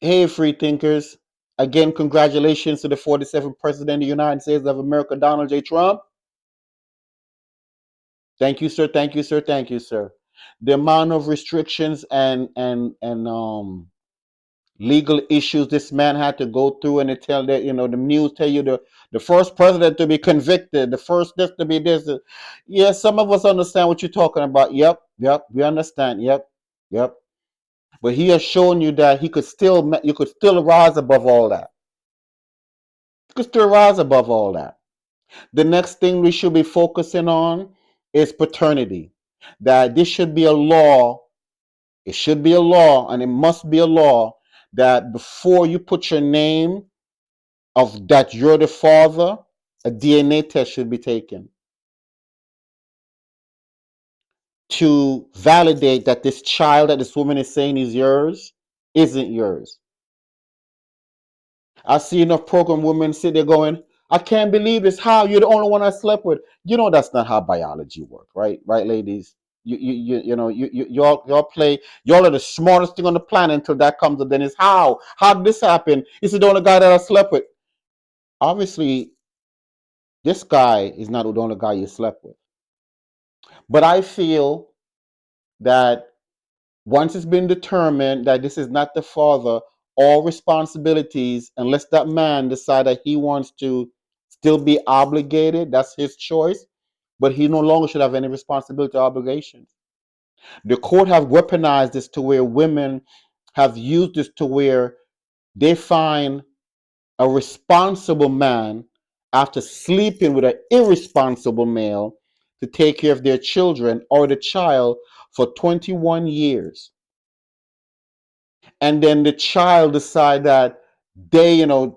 Hey, free thinkers. Again, congratulations to the 47th President of the United States of America, Donald J. Trump. Thank you, sir. Thank you, sir. Thank you, sir. The amount of restrictions and legal issues this man had to go through, and they tell that the news tell you the first president to be convicted, the first this to be this. Yeah, some of us understand what you're talking about. Yep, yep, we understand. Yep, yep. But he has shown you that you could still rise above all that. You could still rise above all that. The next thing we should be focusing on is paternity. That this should be a law. It should be a law, and it must be a law that before you put your name of that you're the father, a DNA test should be taken to validate that this child that this woman is saying is yours isn't yours. I see enough program women sit there going, I can't believe this. How? You're the only one I slept with. You know that's not how biology works, right? Right, ladies? Y'all play, y'all are the smartest thing on the planet until that comes up. Then it's how? How did this happen? This is the only guy that I slept with. Obviously, this guy is not the only guy you slept with. But I feel that once it's been determined that this is not the father, all responsibilities, unless that man decide that he wants to still be obligated, that's his choice, but he no longer should have any responsibility or obligations. The court have weaponized this to where women have used this to where they find a responsible man after sleeping with an irresponsible male to take care of their children or the child for 21 years. And then the child decide that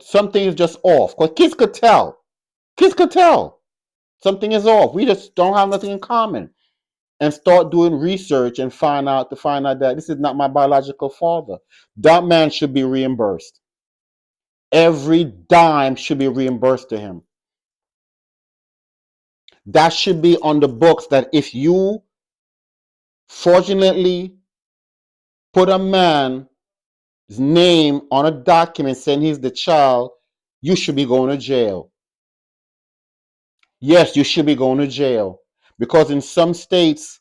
something is just off. Because kids could tell. Kids could tell. Something is off. We just don't have nothing in common. And start doing research and find out that this is not my biological father. That man should be reimbursed. Every dime should be reimbursed to him. That should be on the books that if you fortunately put a man's name on a document saying he's the child, you should be going to jail. Yes, you should be going to jail. Because in some states,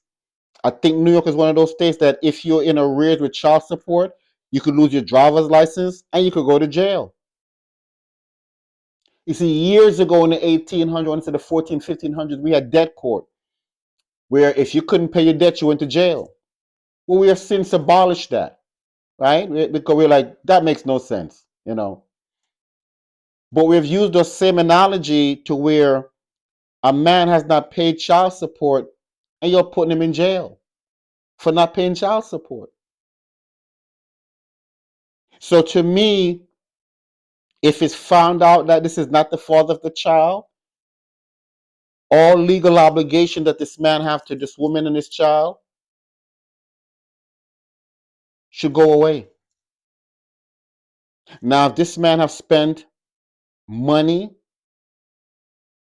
I think New York is one of those states that if you're in arrears with child support, you could lose your driver's license and you could go to jail. You see, years ago in the 1800s, into the 14, 1500s, we had debt court, where if you couldn't pay your debt, you went to jail. Well, we have since abolished that, right? Because we're like, that makes no sense. But we've used the same analogy to where a man has not paid child support and you're putting him in jail for not paying child support. So to me, if it's found out that this is not the father of the child, all legal obligation that this man have to this woman and this child should go away. Now, if this man have spent money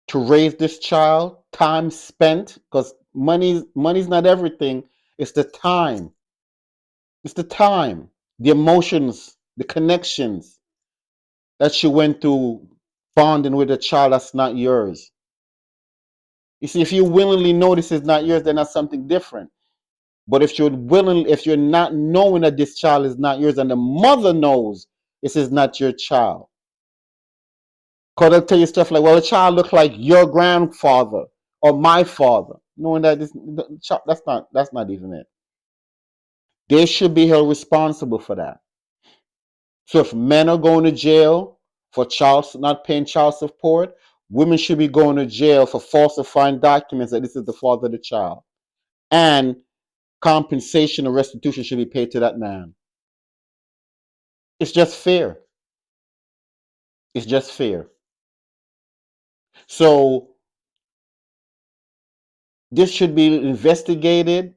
to raise this child, time spent, because money's not everything. It's the time. It's the time, the emotions, the connections that she went through bonding with a child that's not yours. You see, if you willingly know this is not yours, then that's something different. But if you're not knowing that this child is not yours, and the mother knows this is not your child, because they'll tell you stuff like, well, the child looks like your grandfather or my father, knowing that that's not even it. They should be held responsible for that. So if men are going to jail for not paying child support, women should be going to jail for falsifying documents that this is the father of the child. And compensation or restitution should be paid to that man. It's just fair. It's just fair. So this should be investigated.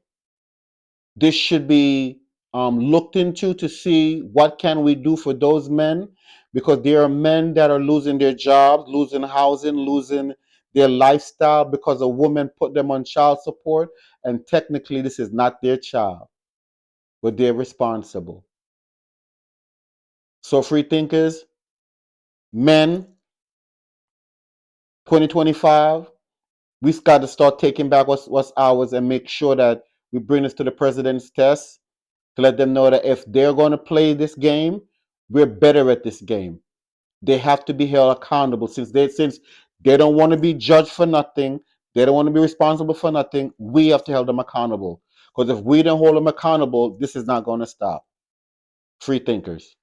This should be looked into to see what can we do for those men, because there are men that are losing their jobs, losing housing, losing their lifestyle because a woman put them on child support, and technically this is not their child, but they're responsible. So free thinkers, men, 2025, we got to start taking back what's ours and make sure that we bring this to the president's test to let them know that if they're going to play this game, we're better at this game. They have to be held accountable since they don't want to be judged for nothing. They don't want to be responsible for nothing. We have to hold them accountable. Because if we don't hold them accountable, this is not going to stop. Free thinkers.